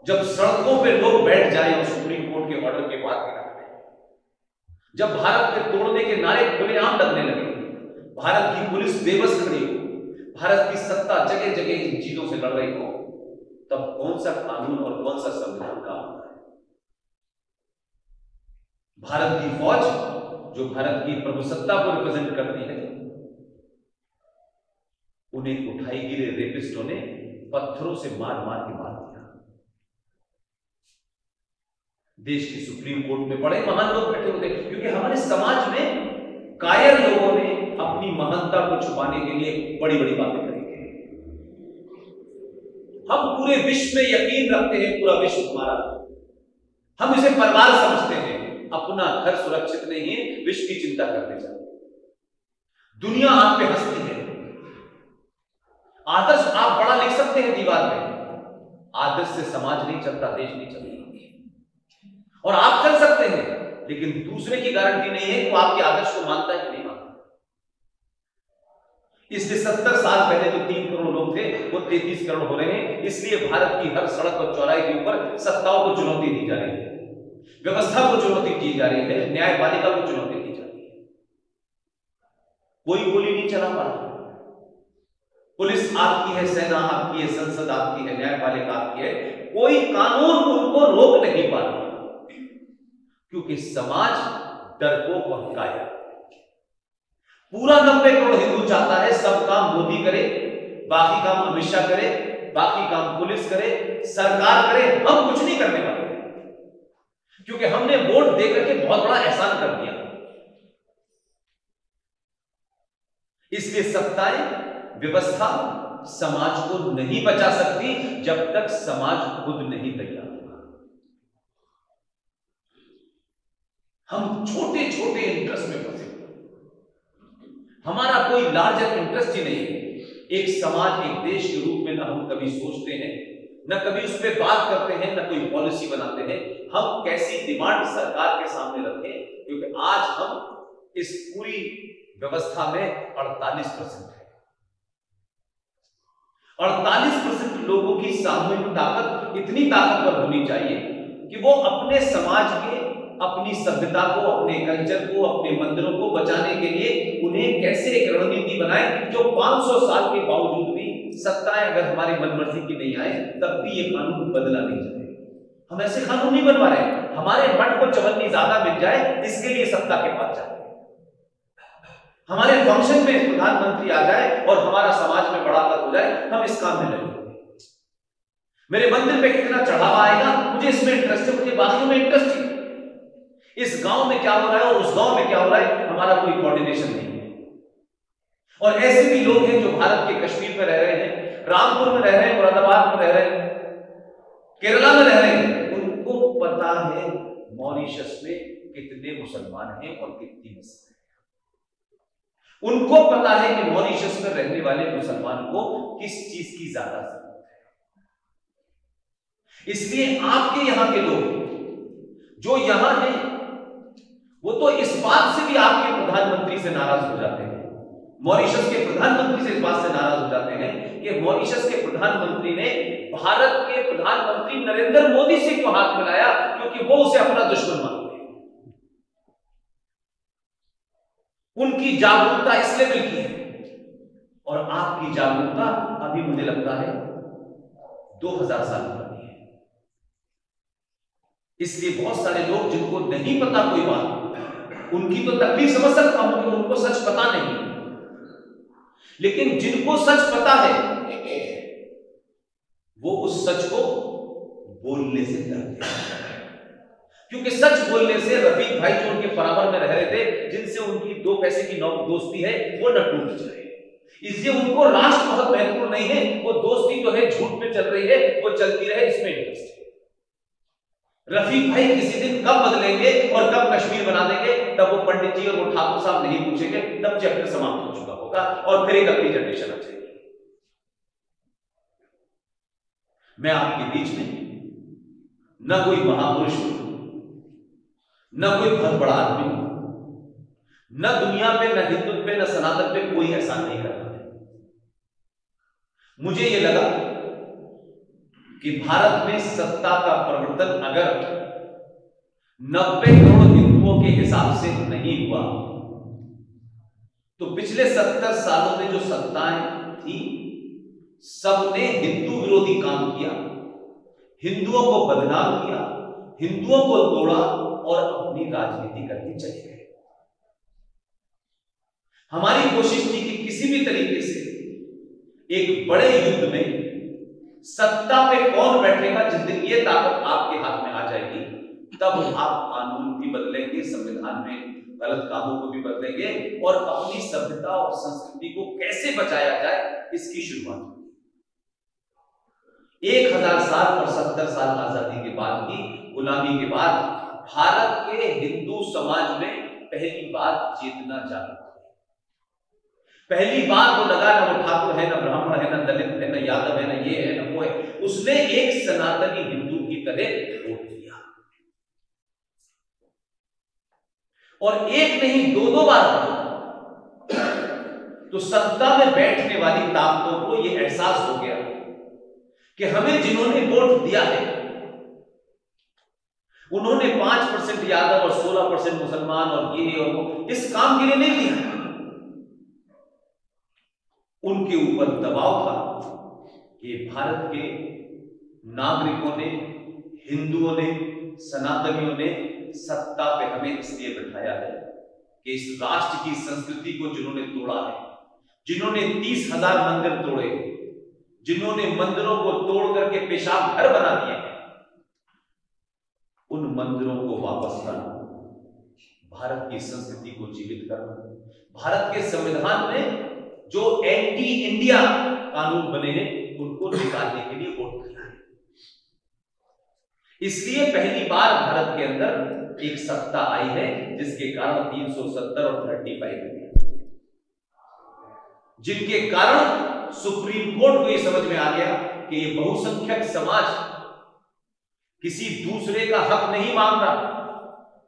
जब सड़कों पे लोग बैठ जाए और सुप्रीम कोर्ट के ऑर्डर के बाद भी रखते, जब भारत के तोड़ने के नारे खुलेआम लगने लगे, भारत की पुलिस बेबस खड़ी हो, भारत की सत्ता जगह जगह इन चीजों से लड़ रही हो, तब कौन सा कानून और कौन सा संविधान काम होता है? भारत की फौज जो भारत की प्रभुसत्ता को रिप्रेजेंट करती है, उन्हें उठाई गिरे रेपिस्टों ने पत्थरों से मार मार के मार दिया। देश की सुप्रीम कोर्ट में बड़े महान लोग बैठे होते, क्योंकि हमारे समाज में कायर लोगों ने अपनी महानता को छुपाने के लिए बड़ी बड़ी बातें करी। हम पूरे विश्व में यकीन रखते हैं, पूरा विश्व हमारा, हम इसे परिवार समझते हैं, अपना घर सुरक्षित नहीं है, विश्व की चिंता करते जाते। दुनिया आप पे हंसती है, आदर्श आप बड़ा लिख सकते हैं दीवार पे, आदर्श से समाज नहीं चलता, देश नहीं चलता। और आप चल सकते हैं, लेकिन दूसरे की गारंटी नहीं है कि वो आपके आदर्श को मानता है कि नहीं मानता। इसलिए 70 साल पहले जो 3 करोड़ लोग थे वो 33 करोड़ हो रहे हैं। इसलिए भारत की हर सड़क और चौराहे के ऊपर सत्ताओं को चुनौती दी जा रही है, व्यवस्था को चुनौती दी जा रही है, न्यायपालिका को चुनौती दी जा रही है। कोई गोली नहीं चला पा रहा। पुलिस आपकी है, सेना आपकी है, संसद आपकी है, न्यायपालिका आपकी है, कोई कानून उनको रोक नहीं पा रहा, क्योंकि समाज डरपोक और कायर। पूरा 90 करोड़ हिंदू चाहता है सब काम मोदी करे, बाकी काम अमित शाह करे, बाकी काम पुलिस करे, सरकार करे, हम कुछ नहीं करने वाले, क्योंकि हमने वोट दे करके बहुत बड़ा एहसान कर दिया। इसलिए सत्ताएं, व्यवस्था समाज को नहीं बचा सकती जब तक समाज खुद नहीं तैयार होगा। हम छोटे छोटे इंटरेस्ट में फंसे, हमारा कोई लार्जर इंटरेस्ट ही नहीं है। एक समाज, एक देश के रूप में ना हम कभी सोचते हैं, ना कभी उस पर बात करते हैं, ना कोई पॉलिसी बनाते हैं। हम कैसी डिमांड सरकार के सामने रखें, क्योंकि आज हम इस पूरी व्यवस्था में 48% है। 48% लोगों की सामूहिक ताकत इतनी ताकतवर होनी चाहिए कि वो अपने समाज के, अपनी सभ्यता को, अपने कल्चर को, अपने मंदिरों को बचाने के लिए उन्हें कैसे एक रणनीति बनाए जो 500 साल के बावजूद भी सत्ताएं अगर हमारी मनमर्जी की नहीं आए तब भी ये कानून बदला नहीं जाए। हम ऐसे कानून नहीं बनवा रहे, हमारे मठ को चवन्नी ज्यादा मिल जाए इसके लिए सत्ता के पास जाए, हमारे फंक्शन में प्रधानमंत्री आ जाए और हमारा समाज में बड़ा पद हो जाए, हम इस काम में लगे। मेरे मंदिर पे कितना चढ़ावा आएगा, मुझे इसमें इंटरेस्ट है, मुझे बाकी में इंटरेस्ट ही। इस गांव में क्या हो रहा है और उस गांव में क्या हो रहा है, हमारा कोई कोऑर्डिनेशन नहीं है। और ऐसे भी लोग हैं जो भारत के कश्मीर में रह रहे हैं, रामपुर में रह रहे हैं, मुरादाबाद में रह रहे हैं, केरला में रह रहे हैं, उनको पता है मॉरिशस में कितने मुसलमान हैं और कितनी मस्जिद है। उनको पता है कि मॉरिशस में रहने वाले मुसलमान को किस चीज की ज्यादा जरूरत है। इसलिए आपके यहां के लोग जो यहां हैं, वो तो इस बात से भी आपके प्रधानमंत्री से नाराज हो जाते हैं, मॉरिशस के प्रधानमंत्री से इस बात से नाराज हो जाते हैं कि मॉरिशस के प्रधानमंत्री ने भारत के प्रधानमंत्री नरेंद्र मोदी से क्यों हाथ मिलाया, क्योंकि वो उसे अपना दुश्मन मानते हैं। उनकी जागरूकता इस लेवल की है, और आपकी जागरूकता अभी मुझे लगता है 2000 साल पुरानी है। इसलिए बहुत सारे लोग जिनको नहीं पता कोई बात, उनकी तो तकलीफ समझ सकता हूं कि उनको सच पता नहीं, लेकिन जिनको सच पता है वो उस सच को बोलने से डरते हैं, क्योंकि सच बोलने से रफीक भाई जो उनके बराबर में रह रहे थे, जिनसे उनकी 2 पैसे की दोस्ती है, वो न टूट जाए। इसलिए उनको राष्ट्र बहुत महत्वपूर्ण नहीं है, वो दोस्ती जो है झूठ पे चल रही है, वो चलती रहे, इसमें इंटरेस्ट है। रफीक भाई किसी दिन कब बदलेंगे और कब कश्मीर बना देंगे, तब वो पंडित जी और वो ठाकुर साहब नहीं पूछेंगे, तब चैप्टर समाप्त हो चुका होगा और फिर एक अगली जनरेशन आ जाएगी। मैं आपके बीच में न कोई महापुरुष हूं, न कोई बहुत बड़ा आदमी हूं, न दुनिया पे, न हिंदुत्व पे, न सनातन पे कोई एहसान नहीं करता है। मुझे यह लगा कि भारत में सत्ता का परिवर्तन अगर 90 करोड़ हिंदुओं के हिसाब से नहीं हुआ तो पिछले 70 सालों में जो सत्ताएं थी सबने हिंदू विरोधी काम किया, हिंदुओं को बदनाम किया, हिंदुओं को तोड़ा और अपनी राजनीति करके चले गए। हमारी कोशिश थी कि किसी भी तरीके से एक बड़े युद्ध में सत्ता पे कौन बैठेगा, जिस दिन ये ताकत आपके हाथ में आ जाएगी तब आप कानून भी बदलेंगे, संविधान में गलत कामों को भी बदलेंगे और अपनी सभ्यता और संस्कृति को कैसे बचाया जाए इसकी शुरुआत हुई। 1000 साल और 70 साल आजादी के बाद की गुलामी के बाद भारत के हिंदू समाज में पहली बार चेतना जागृत, पहली बार वो लगा ना वो ठाकुर है, ना ब्राह्मण है, ना दलित है, ना यादव है, ना ये है, ना वो है, उसने एक सनातनी हिंदू की तरह वोट दिया और एक नहीं दो बार। तो सत्ता में बैठने वाली ताकतों को यह एहसास हो गया कि हमें जिन्होंने वोट दिया है उन्होंने 5% यादव और 16% मुसलमान और ये और वो इस काम के लिए नहीं दिया। उनके ऊपर दबाव था कि भारत के नागरिकों ने, हिंदुओं ने, सनातनियों ने सत्ता पे हमें इसलिए बैठाया है कि इस राष्ट्र की संस्कृति को जिन्होंने तोड़ा है, जिन्होंने 30,000 मंदिर तोड़े, जिन्होंने मंदिरों को तोड़ करके पेशाब घर बना दिए, उन मंदिरों को वापस लाना, भारत की संस्कृति को जीवित करना, भारत के संविधान में जो एंटी इंडिया कानून बने हैं उनको निकालने के लिए वोट दिया है। इसलिए पहली बार भारत के अंदर एक सत्ता आई है जिसके कारण 370 और 35 है, जिनके कारण सुप्रीम कोर्ट को यह समझ में आ गया कि ये बहुसंख्यक समाज किसी दूसरे का हक नहीं मांग रहा,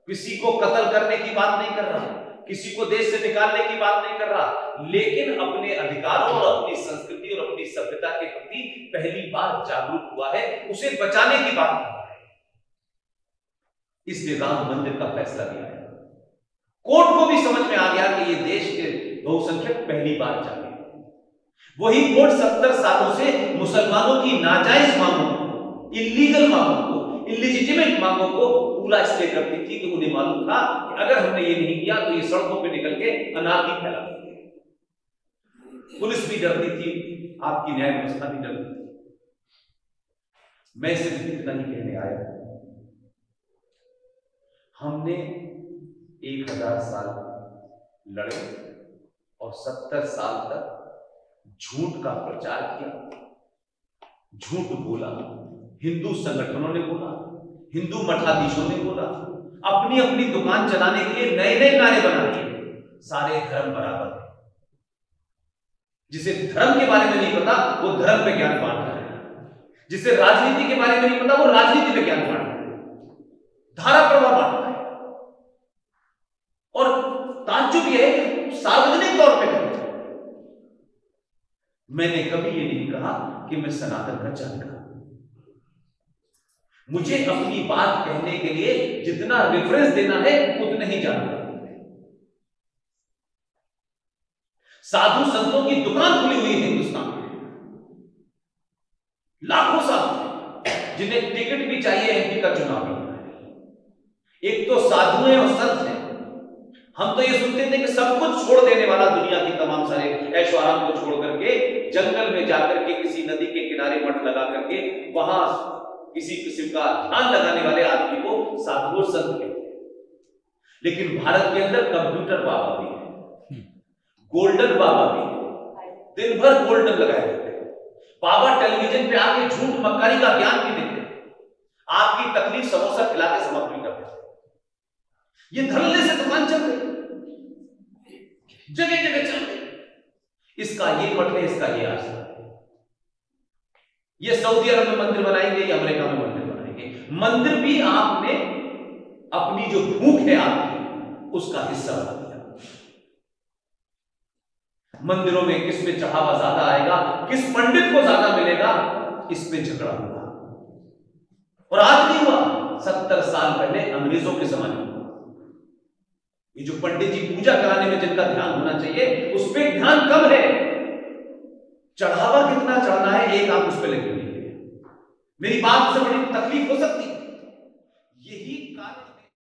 किसी को कत्ल करने की बात नहीं कर रहा, किसी को देश से निकालने की बात नहीं कर रहा, लेकिन अपने अधिकारों और अपनी संस्कृति और अपनी सभ्यता के प्रति पहली बार जागरूक हुआ है, उसे बचाने की बात कर रहा है। इसलिए राम मंदिर का फैसला भी आया, कोर्ट को भी समझ में आ गया कि ये देश के बहुसंख्यक पहली बार जागे। वही कोर्ट 70 सालों से मुसलमानों की नाजायज मांगों, इलीगल मांगों को, इलिजिटिमेट मांगों को पूरा इसलिए करती थी कि उन्हें मालूम था कि अगर हमने ये नहीं किया तो ये सड़कों पे निकल के अनार्की फैला देंगे। पुलिस भी डरती थी, आपकी न्याय व्यवस्था भी डरती थी। मैं सिर्फ इतना ही कहने आया, हमने 1000 साल लड़े और 70 साल तक झूठ का प्रचार किया, झूठ बोला, हिंदू संगठनों ने बोला, हिंदू मठाधीशों ने बोला, अपनी अपनी दुकान चलाने के लिए नए नए नारे बना दिए, सारे धर्म बराबर है। जिसे धर्म के बारे में नहीं पता वो धर्म पे ज्ञान बांट रहा है, जिसे राजनीति के बारे में नहीं पता वो राजनीति पे ज्ञान बांट रहा है, धारा प्रवाह बांट रहा है। और ताज्जुब यह है कि सार्वजनिक तौर पे करते हैं। मैंने कभी ये नहीं कहा कि मैं सनातन का चाहता हूं, मुझे अपनी बात कहने के लिए जितना रेफरेंस देना है उतना ही जानता हूं। साधु संतों की दुकान खुली हुई है हिंदुस्तान में, लाखों साधु जिन्हें टिकट भी चाहिए एमपी का चुनाव लड़ना है। एक तो साधु हैं और संत हैं। हम तो ये सुनते थे कि सब कुछ छोड़ देने वाला, दुनिया की तमाम सारे ऐशो आराम को छोड़ करके जंगल में जाकर के किसी नदी के किनारे मठ लगा करके वहां किसी किस्म का ध्यान लगाने वाले आदमी को साधु और संत कहते हैं। लेकिन भारत के अंदर कंप्यूटर बाबा भी है, गोल्डन बाबा भी है, दिन भर गोल्डन लगाए रहते हैं। बाबा टेलीविजन पे आके झूठ मक्कारी का ज्ञान भी देते हैं, आपकी तकलीफ समोसा खिला के समाप्त भी कर देते हैं। ये धड़ल्ले से दुकान चल रही, जगह जगह चल रही। इसका ये मठ है, इसका ये आस्था है, ये सऊदी अरब में मंदिर बनाएंगे, ये अमेरिका में मंदिर बनाएंगे। मंदिर भी आपने अपनी जो भूख है आपकी उसका हिस्सा बना दिया। मंदिरों में किस पे चढ़ावा ज्यादा आएगा, किस पंडित को ज्यादा मिलेगा, इस पे झगड़ा होगा। 70 साल पहले अंग्रेजों के जमाने में। ये जो पंडित जी पूजा कराने में जिनका ध्यान होना चाहिए उस पर ध्यान कम है। चढ़ावा कितना चढ़ना है एक आंख उस पर लगी हुई है। मेरी बात से बड़ी तकलीफ हो सकती है।